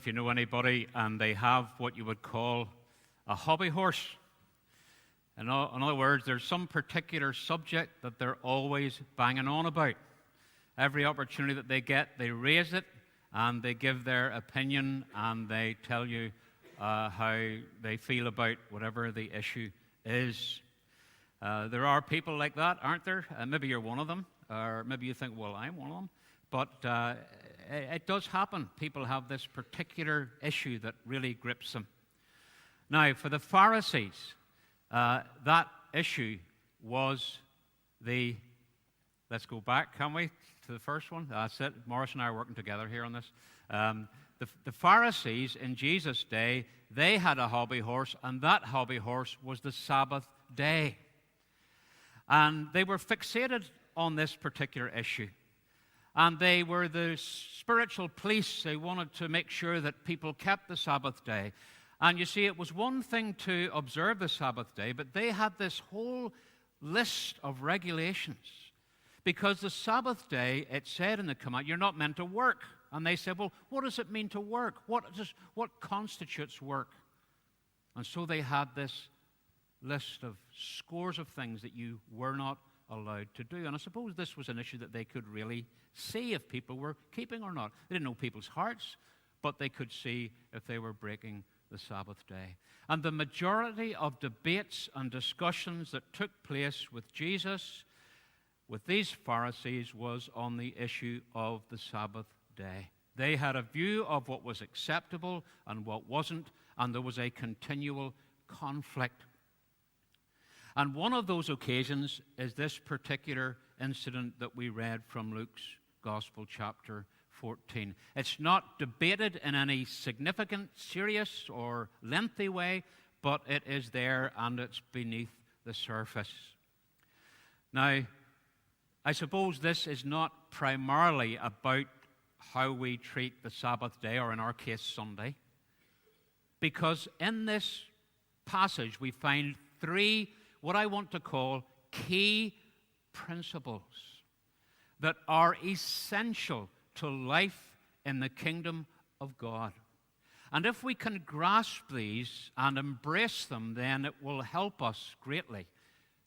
if you know anybody and they have what you would call a hobby horse. In other words, there's some particular subject that they're always banging on about. Every opportunity that they get, they raise it and they give their opinion and they tell you how they feel about whatever the issue is. There are people like that, aren't there? Maybe you're one of them, or maybe you think, well, I'm one of them. But it does happen. People have this particular issue that really grips them. Now, for the Pharisees, that issue was let's go back, can we, to the first one? That's it. Morris and I are working together here on this. The Pharisees in Jesus' day, they had a hobby horse, and that hobby horse was the Sabbath day. And they were fixated on this particular issue. And they were the spiritual police. They wanted to make sure that people kept the Sabbath day. And you see, it was one thing to observe the Sabbath day, but they had this whole list of regulations. Because the Sabbath day, it said in the command, you're not meant to work. And they said, well, what does it mean to work? What constitutes work? And so they had this list of scores of things that you were not allowed to do. And I suppose this was an issue that they could really see if people were keeping or not. They didn't know people's hearts, but they could see if they were breaking the Sabbath day. And the majority of debates and discussions that took place with Jesus, with these Pharisees, was on the issue of the Sabbath day. They had a view of what was acceptable and what wasn't, and there was a continual conflict. And one of those occasions is this particular incident that we read from Luke's Gospel, chapter 14. It's not debated in any significant, serious, or lengthy way, but it is there and it's beneath the surface. Now, I suppose this is not primarily about how we treat the Sabbath day, or in our case, Sunday, because in this passage we find three, what I want to call, key principles that are essential to life in the kingdom of God. And if we can grasp these and embrace them, then it will help us greatly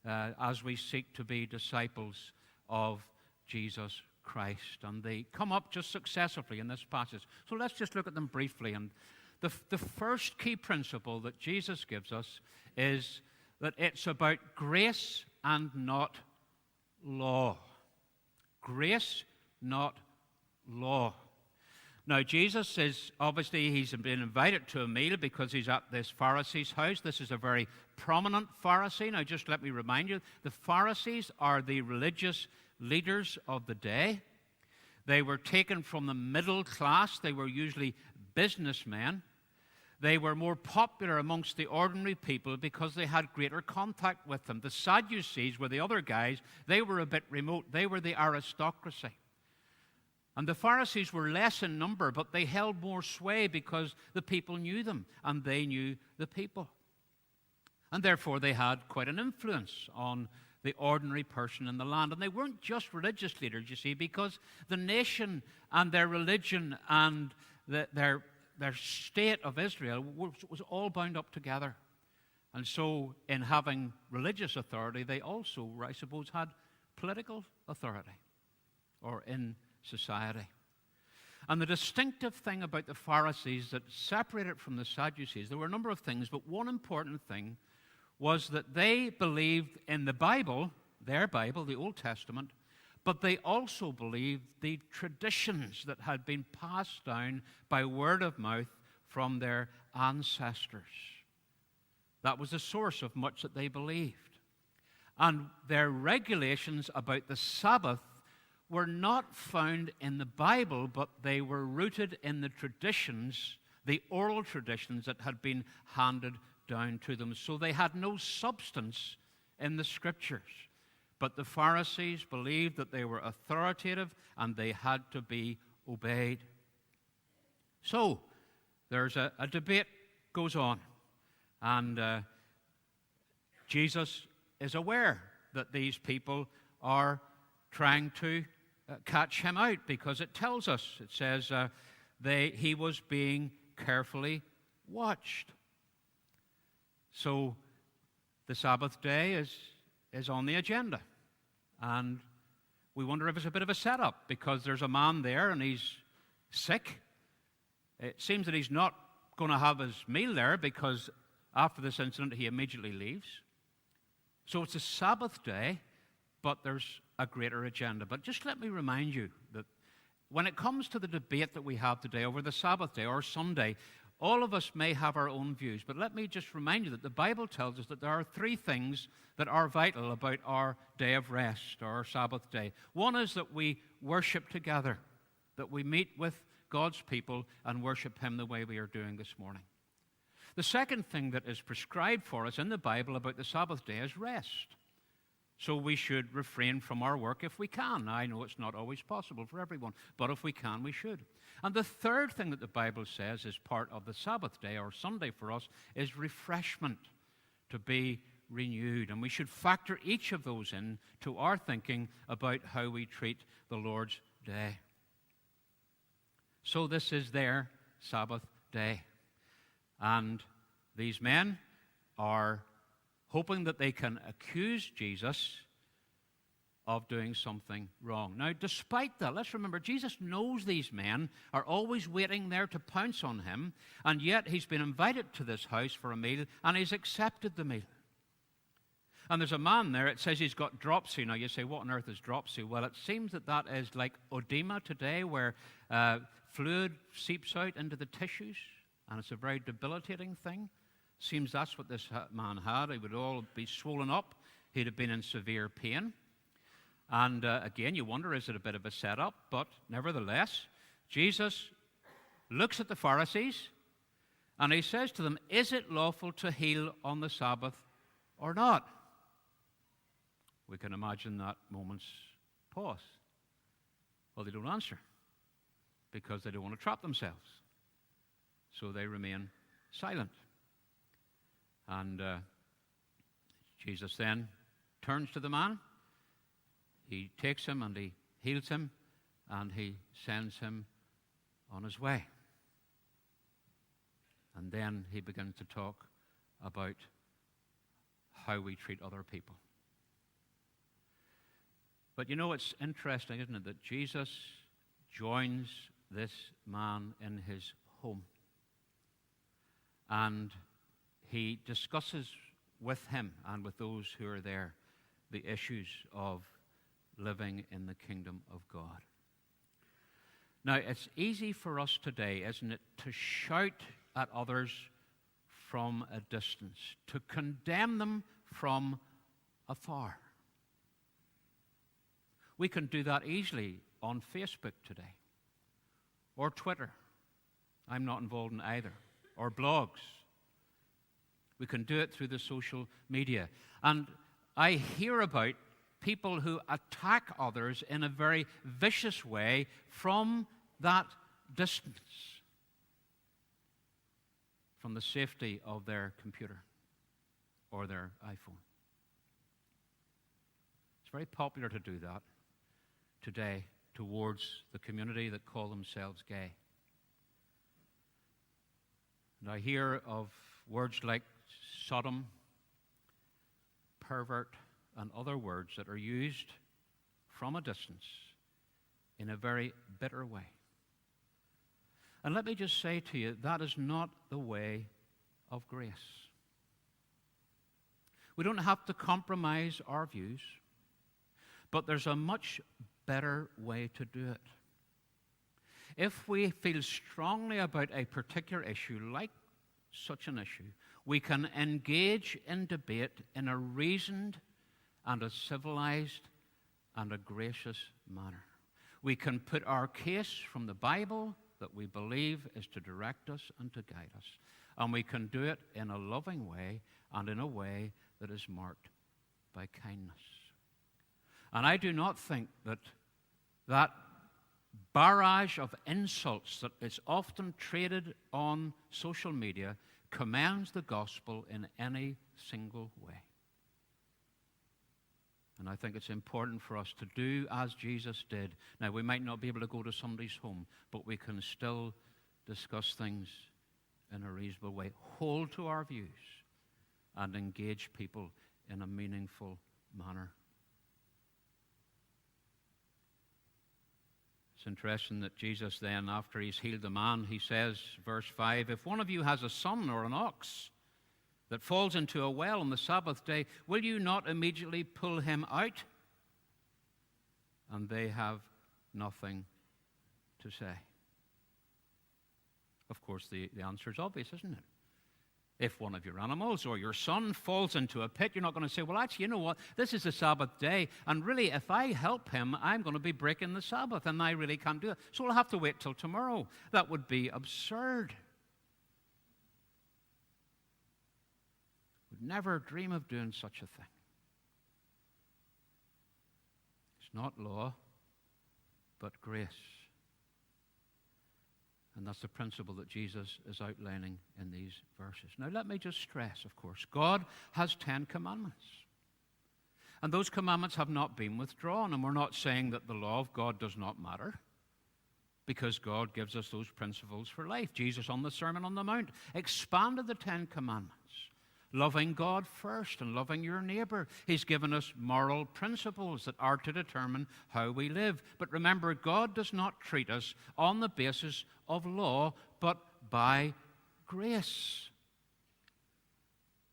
as we seek to be disciples of Jesus Christ. And they come up just successively in this passage. So let's just look at them briefly. And the first key principle that Jesus gives us is that it's about grace and not law. Grace, not law. Now, Jesus is, obviously, he's been invited to a meal because he's at this Pharisee's house. This is a very prominent Pharisee. Now, just let me remind you, the Pharisees are the religious leaders of the day. They were taken from the middle class. They were usually businessmen. They were more popular amongst the ordinary people because they had greater contact with them. The Sadducees were the other guys. They were a bit remote. They were the aristocracy. And the Pharisees were less in number, but they held more sway because the people knew them and they knew the people. And therefore they had quite an influence on the ordinary person in the land. And they weren't just religious leaders, you see, because the nation and their religion and their state of Israel was all bound up together. And so in having religious authority, they also, I suppose, had political authority or in society. And the distinctive thing about the Pharisees that separated from the Sadducees, there were a number of things, but one important thing was that they believed in the Bible, their Bible, the Old Testament, but they also believed the traditions that had been passed down by word of mouth from their ancestors. That was the source of much that they believed. And their regulations about the Sabbath were not found in the Bible, but they were rooted in the traditions, the oral traditions that had been handed down to them. So they had no substance in the Scriptures. But the Pharisees believed that they were authoritative and they had to be obeyed. So there's a debate goes on. And Jesus is aware that these people are trying to catch him out, because it tells us, it says he was being carefully watched. So the Sabbath day is on the agenda. And we wonder if it's a bit of a setup, because there's a man there and he's sick. It seems that he's not going to have his meal there, because after this incident he immediately leaves. So it's a Sabbath day, but there's a greater agenda. But just let me remind you that when it comes to the debate that we have today over the Sabbath day or Sunday, all of us may have our own views, but let me just remind you that the Bible tells us that there are three things that are vital about our day of rest, or our Sabbath day. One is that we worship together, that we meet with God's people and worship Him the way we are doing this morning. The second thing that is prescribed for us in the Bible about the Sabbath day is rest. So we should refrain from our work if we can. Now, I know it's not always possible for everyone, but if we can, we should. And the third thing that the Bible says is part of the Sabbath day or Sunday for us is refreshment, to be renewed. And we should factor each of those in to our thinking about how we treat the Lord's day. So this is their Sabbath day. And these men are hoping that they can accuse Jesus of doing something wrong. Now, despite that, let's remember, Jesus knows these men are always waiting there to pounce on him, and yet he's been invited to this house for a meal, and he's accepted the meal. And there's a man there, it says he's got dropsy. Now, you say, what on earth is dropsy? Well, it seems that is like edema today, where fluid seeps out into the tissues, and it's a very debilitating thing. Seems that's what this man had. He would all be swollen up. He'd have been in severe pain. And again, you wonder, is it a bit of a setup? But nevertheless, Jesus looks at the Pharisees and he says to them, is it lawful to heal on the Sabbath or not? We can imagine that moment's pause. Well, they don't answer because they don't want to trap themselves. So they remain silent. And Jesus then turns to the man. He takes him and he heals him and he sends him on his way. And then he begins to talk about how we treat other people. But you know, it's interesting, isn't it, that Jesus joins this man in his home. And he discusses with him and with those who are there the issues of living in the kingdom of God. Now, it's easy for us today, isn't it, to shout at others from a distance, to condemn them from afar. We can do that easily on Facebook today, or Twitter. I'm not involved in either, or blogs. We can do it through the social media. And I hear about people who attack others in a very vicious way from that distance, from the safety of their computer or their iPhone. It's very popular to do that today towards the community that call themselves gay. And I hear of words like Sodom, pervert, and other words that are used from a distance in a very bitter way. And let me just say to you, that is not the way of grace. We don't have to compromise our views, but there's a much better way to do it. If we feel strongly about a particular issue, like such an issue, we can engage in debate in a reasoned and a civilized and a gracious manner. We can put our case from the Bible that we believe is to direct us and to guide us. And we can do it in a loving way and in a way that is marked by kindness. And I do not think that barrage of insults that is often traded on social media commends the gospel in any single way. And I think it's important for us to do as Jesus did. Now, we might not be able to go to somebody's home, but we can still discuss things in a reasonable way, hold to our views, and engage people in a meaningful manner. It's interesting that Jesus then, after he's healed the man, he says, verse 5, if one of you has a son or an ox that falls into a well on the Sabbath day, will you not immediately pull him out? And they have nothing to say. Of course, the answer is obvious, isn't it? If one of your animals or your son falls into a pit, you're not going to say, well, actually, you know what? This is the Sabbath day, and really, if I help him, I'm going to be breaking the Sabbath, and I really can't do it. So we'll have to wait till tomorrow. That would be absurd. Would never dream of doing such a thing. It's not law, but grace. And that's the principle that Jesus is outlining in these verses. Now, let me just stress, of course, God has 10 commandments. And those commandments have not been withdrawn. And we're not saying that the law of God does not matter, because God gives us those principles for life. Jesus, on the Sermon on the Mount, expanded the 10 commandments. Loving God first and loving your neighbor. He's given us moral principles that are to determine how we live. But remember, God does not treat us on the basis of law, but by grace.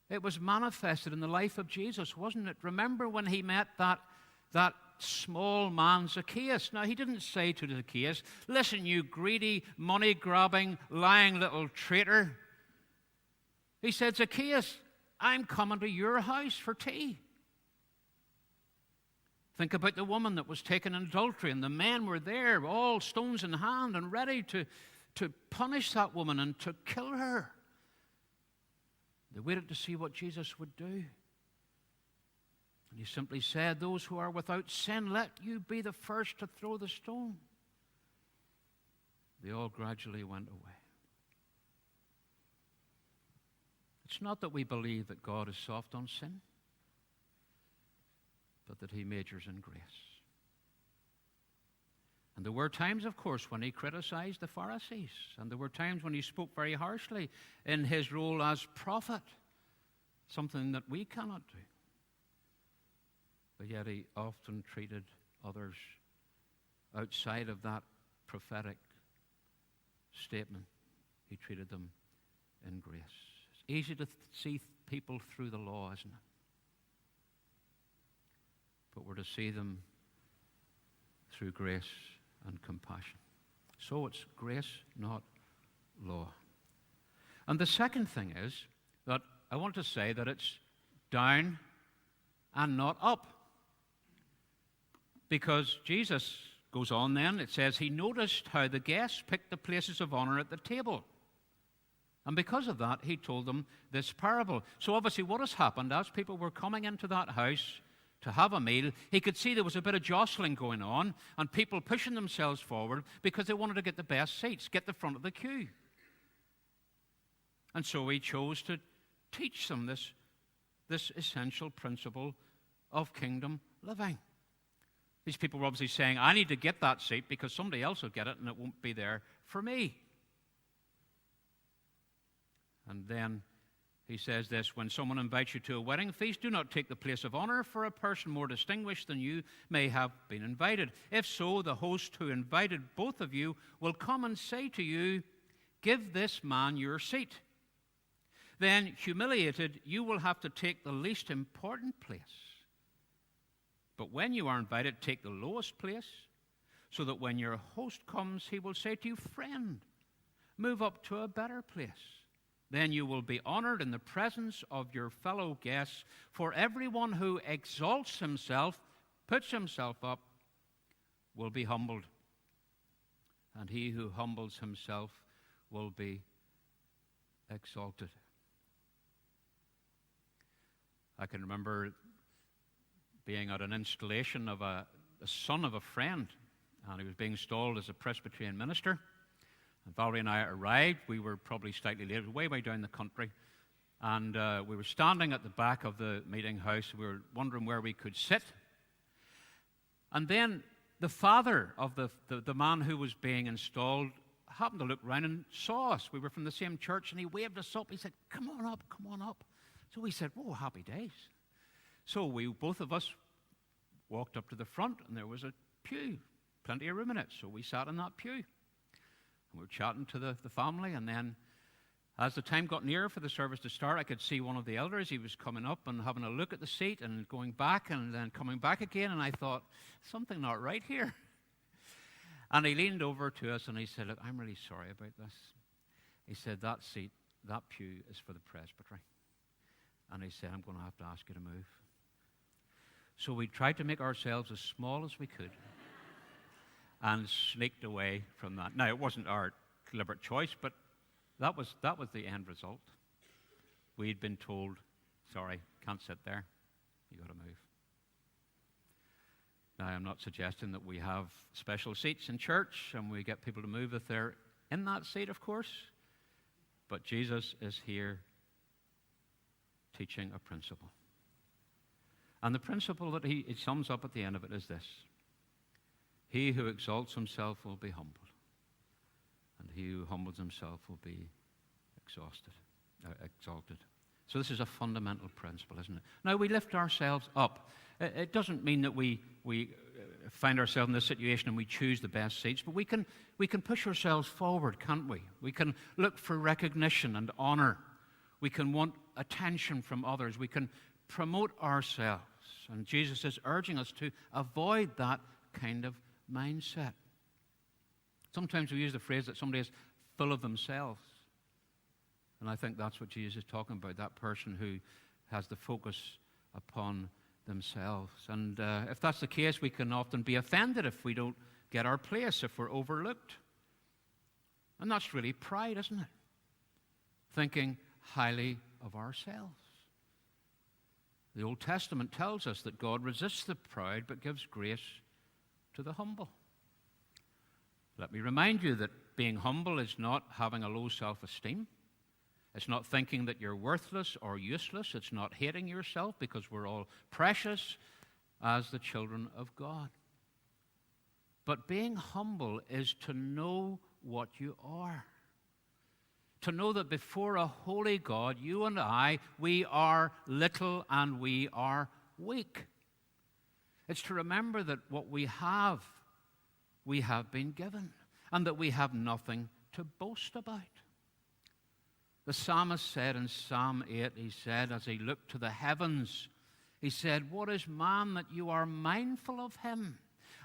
It was manifested in the life of Jesus, wasn't it? Remember when he met that small man, Zacchaeus. Now, he didn't say to Zacchaeus, listen, you greedy, money-grabbing, lying little traitor. He said, Zacchaeus, I'm coming to your house for tea. Think about the woman that was taken in adultery, and the men were there, all stones in hand, and ready to punish that woman and to kill her. They waited to see what Jesus would do. And he simply said, those who are without sin, let you be the first to throw the stone. They all gradually went away. It's not that we believe that God is soft on sin, but that he majors in grace. And there were times, of course, when he criticized the Pharisees, and there were times when he spoke very harshly in his role as prophet, something that we cannot do. But yet he often treated others outside of that prophetic statement. He treated them in grace. Easy to see people through the law, isn't it? But we're to see them through grace and compassion. So it's grace, not law. And the second thing is that I want to say that it's down and not up. Because Jesus goes on then, it says, he noticed how the guests picked the places of honor at the table. And because of that, he told them this parable. So obviously what has happened, as people were coming into that house to have a meal, he could see there was a bit of jostling going on and people pushing themselves forward because they wanted to get the best seats, get the front of the queue. And so he chose to teach them this essential principle of kingdom living. These people were obviously saying, I need to get that seat because somebody else will get it and it won't be there for me. And then he says this, when someone invites you to a wedding feast, do not take the place of honor, for a person more distinguished than you may have been invited. If so, the host who invited both of you will come and say to you, give this man your seat. Then, humiliated, you will have to take the least important place. But when you are invited, take the lowest place, so that when your host comes, he will say to you, friend, move up to a better place. Then you will be honored in the presence of your fellow guests. For everyone who exalts himself, puts himself up, will be humbled. And he who humbles himself will be exalted. I can remember being at an installation of a son of a friend, and he was being installed as a Presbyterian minister. And Valerie and I arrived. We were probably slightly late, way down the country. And we were standing at the back of the meeting house. We were wondering where we could sit. And then the father of the man who was being installed happened to look round and saw us. We were from the same church, and he waved us up. He said, come on up, come on up. So we said, whoa, happy days. So both of us walked up to the front, and there was a pew, plenty of room in it. So we sat in that pew, and we were chatting to the family, and then as the time got nearer for the service to start, I could see one of the elders. He was coming up and having a look at the seat and going back and then coming back again, and I thought, something not right here. And he leaned over to us and he said, look, I'm really sorry about this. He said, that seat, that pew is for the presbytery. And he said, I'm going to have to ask you to move. So we tried to make ourselves as small as we could and sneaked away from that. Now, it wasn't our deliberate choice, but that was the end result. We'd been told, sorry, can't sit there. You got to move. Now, I'm not suggesting that we have special seats in church and we get people to move if they're in that seat, of course. But Jesus is here teaching a principle. And the principle that he sums up at the end of it is this: he who exalts himself will be humbled, and he who humbles himself will be exalted. So this is a fundamental principle, isn't it? Now, we lift ourselves up. It doesn't mean that we find ourselves in this situation and we choose the best seats, but we can push ourselves forward, can't we? We can look for recognition and honor. We can want attention from others. We can promote ourselves. And Jesus is urging us to avoid that kind of mindset. Sometimes we use the phrase that somebody is full of themselves. And I think that's what Jesus is talking about, that person who has the focus upon themselves. And if that's the case, we can often be offended if we don't get our place, if we're overlooked. And that's really pride, isn't it? Thinking highly of ourselves. The Old Testament tells us that God resists the proud but gives grace to the humble. Let me remind you that being humble is not having a low self-esteem. It's not thinking that you're worthless or useless. It's not hating yourself, because we're all precious as the children of God. But being humble is to know what you are. To know that before a holy God, you and I, we are little and we are weak. It's to remember that what we have been given, and that we have nothing to boast about. The psalmist said in Psalm 8, he said, as he looked to the heavens, he said, what is man that you are mindful of him?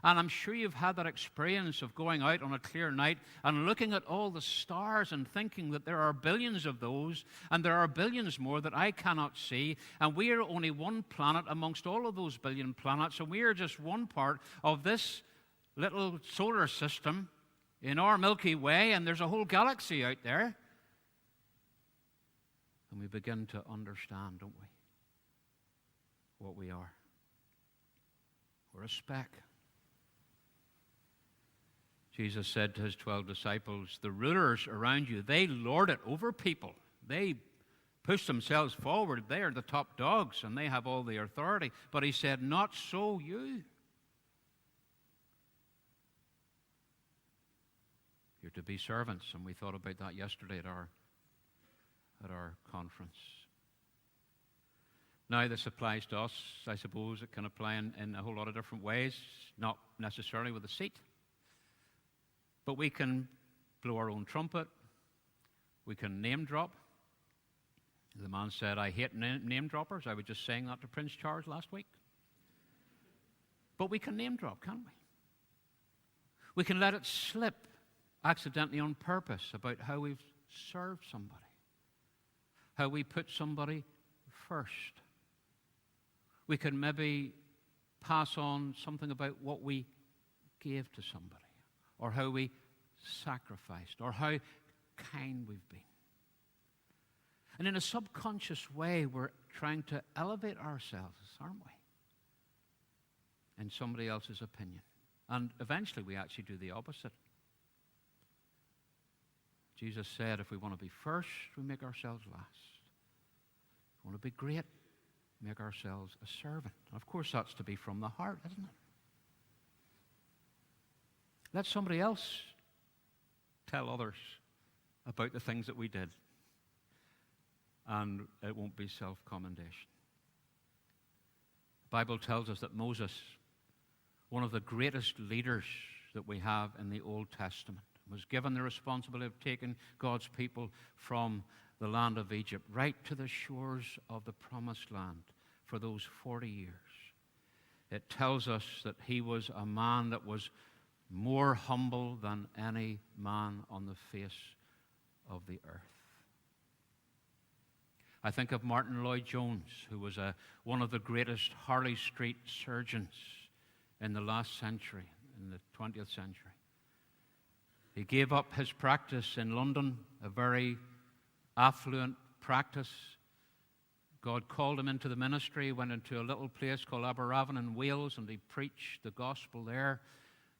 And I'm sure you've had that experience of going out on a clear night and looking at all the stars and thinking that there are billions of those, and there are billions more that I cannot see, and we are only one planet amongst all of those billion planets, and we are just one part of this little solar system in our Milky Way, and there's a whole galaxy out there. And we begin to understand, don't we, what we are. We're a speck. Jesus said to his 12 disciples, the rulers around you, they lord it over people. They push themselves forward. They are the top dogs, and they have all the authority. But he said, not so you. You're to be servants, and we thought about that yesterday at our conference. Now, this applies to us. I suppose it can apply in a whole lot of different ways, not necessarily with a seat. But we can blow our own trumpet. We can name drop. The man said, I hate name droppers. I was just saying that to Prince Charles last week. But we can name drop, can't we? We can let it slip accidentally on purpose about how we've served somebody, how we put somebody first. We can maybe pass on something about what we gave to somebody, or how we sacrificed, or how kind we've been. And in a subconscious way, we're trying to elevate ourselves, aren't we? In somebody else's opinion. And eventually we actually do the opposite. Jesus said, if we want to be first, we make ourselves last. If we want to be great, make ourselves a servant. Of course, that's to be from the heart, isn't it? Let somebody else tell others about the things that we did. And it won't be self-commendation. The Bible tells us that Moses, one of the greatest leaders that we have in the Old Testament, was given the responsibility of taking God's people from the land of Egypt right to the shores of the Promised Land for those 40 years. It tells us that he was a man that was more humble than any man on the face of the earth. I think of Martin Lloyd-Jones, who was one of the greatest Harley Street surgeons in the last century, in the 20th century. He gave up his practice in London, a very affluent practice. God called him into the ministry, went into a little place called Aberravon in Wales, and he preached the gospel there.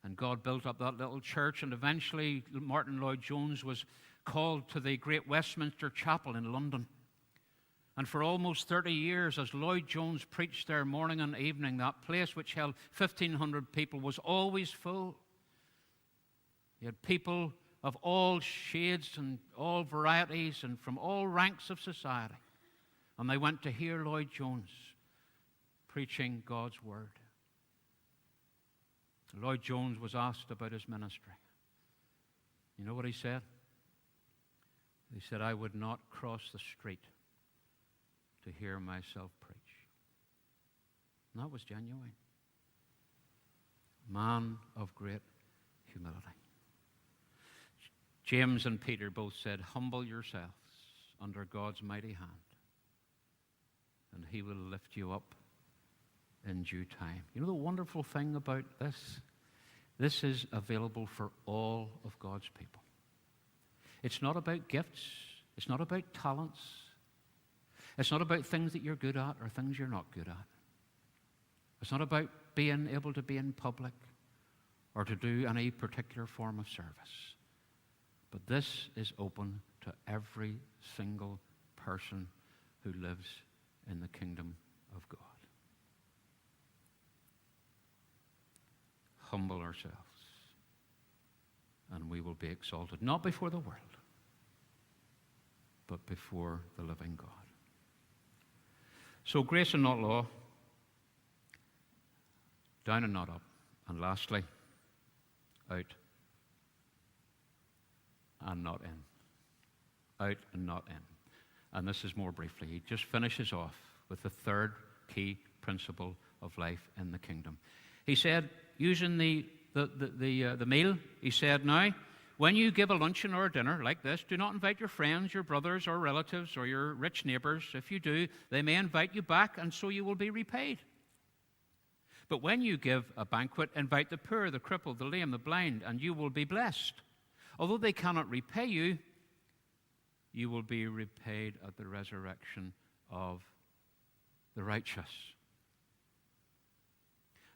And God built up that little church, and eventually Martin Lloyd-Jones was called to the Great Westminster Chapel in London. And for almost 30 years, as Lloyd-Jones preached there morning and evening, that place which held 1,500 people was always full. You had people of all shades and all varieties and from all ranks of society. And they went to hear Lloyd-Jones preaching God's word. Lloyd-Jones was asked about his ministry. You know what he said? He said, "I would not cross the street to hear myself preach." And that was genuine. Man of great humility. James and Peter both said, "Humble yourselves under God's mighty hand, and he will lift you up in due time." You know the wonderful thing about this? This is available for all of God's people. It's not about gifts. It's not about talents. It's not about things that you're good at or things you're not good at. It's not about being able to be in public or to do any particular form of service. But this is open to every single person who lives in the kingdom of God. Humble ourselves, and we will be exalted, not before the world, but before the living God. So grace and not law, down and not up, and lastly, out and not in. Out and not in. And this is more briefly. He just finishes off with the third key principle of life in the kingdom. He said, using the meal, he said, "Now, when you give a luncheon or a dinner like this, do not invite your friends, your brothers or relatives, or your rich neighbors. If you do, they may invite you back, and so you will be repaid. But when you give a banquet, invite the poor, the crippled, the lame, the blind, and you will be blessed. Although they cannot repay you, you will be repaid at the resurrection of the righteous."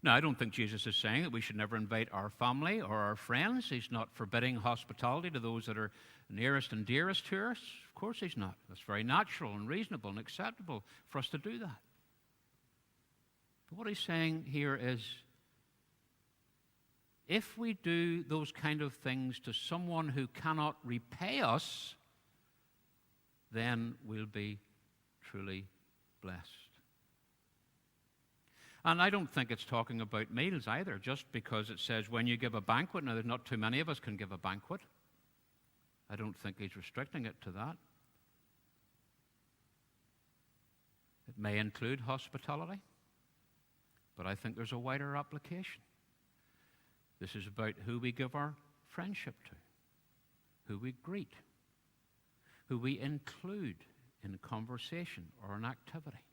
Now, I don't think Jesus is saying that we should never invite our family or our friends. He's not forbidding hospitality to those that are nearest and dearest to us. Of course he's not. That's very natural and reasonable and acceptable for us to do that. But what he's saying here is, if we do those kind of things to someone who cannot repay us, then we'll be truly blessed. And I don't think it's talking about meals either, just because it says when you give a banquet. Now, there's not too many of us can give a banquet. I don't think he's restricting it to that. It may include hospitality, but I think there's a wider application. This is about who we give our friendship to, who we greet, who we include in conversation or an activity.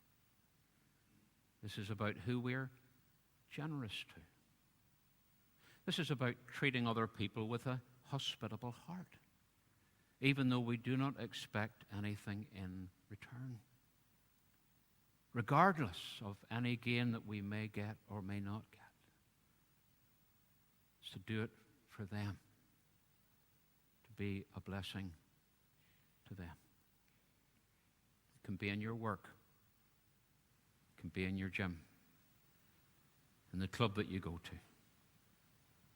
This is about who we're generous to. This is about treating other people with a hospitable heart, even though we do not expect anything in return, regardless of any gain that we may get or may not get. It's to do it for them, to be a blessing to them. It can be in your work. It can be in your gym, in the club that you go to,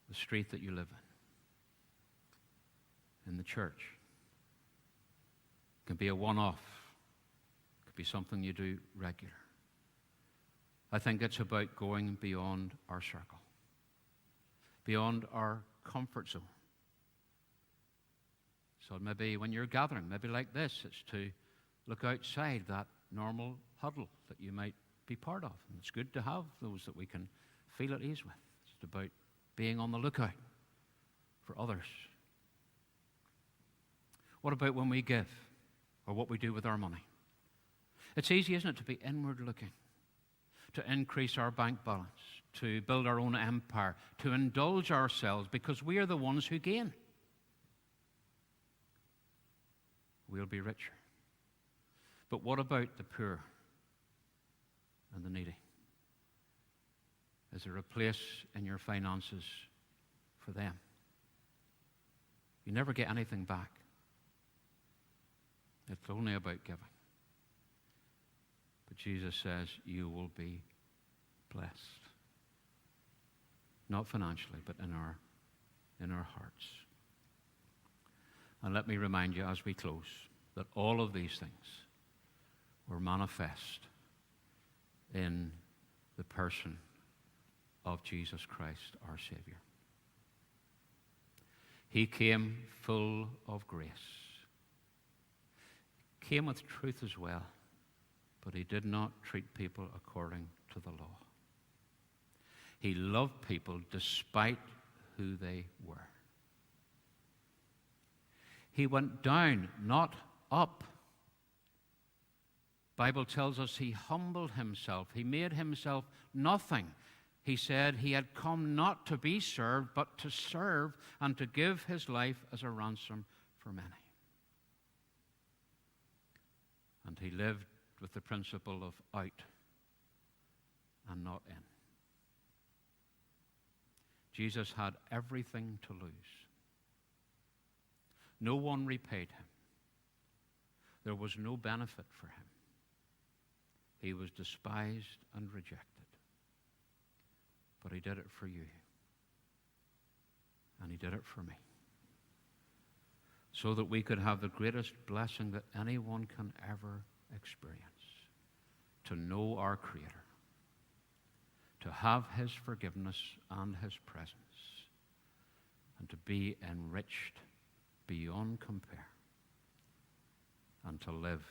the street that you live in. in the church. It can be a one-off. It could be something you do regular. I think it's about going beyond our circle, beyond our comfort zone. So maybe when you're gathering, maybe like this, it's to look outside that normal huddle that you might be part of. And it's good to have those that we can feel at ease with. It's about being on the lookout for others. What about when we give, or what we do with our money? It's easy, isn't it, to be inward looking, to increase our bank balance, to build our own empire, to indulge ourselves because we are the ones who gain. We'll be richer. But what about the poor and the needy? Is there a place in your finances for them? You never get anything back. It's only about giving. But Jesus says you will be blessed. Not financially, but in our hearts. And let me remind you as we close that all of these things were manifest in the person of Jesus Christ, our Savior. He came full of grace. Came with truth as well, but he did not treat people according to the law. He loved people despite who they were. He went down, not up. Bible tells us he humbled himself. He made himself nothing. He said he had come not to be served, but to serve and to give his life as a ransom for many. And he lived with the principle of out and not in. Jesus had everything to lose. No one repaid him. There was no benefit for him. He was despised and rejected. But he did it for you. And he did it for me. So that we could have the greatest blessing that anyone can ever experience. To know our Creator. To have his forgiveness and his presence. And to be enriched beyond compare. And to live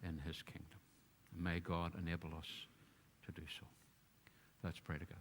in his kingdom. May God enable us to do so. Let's pray together.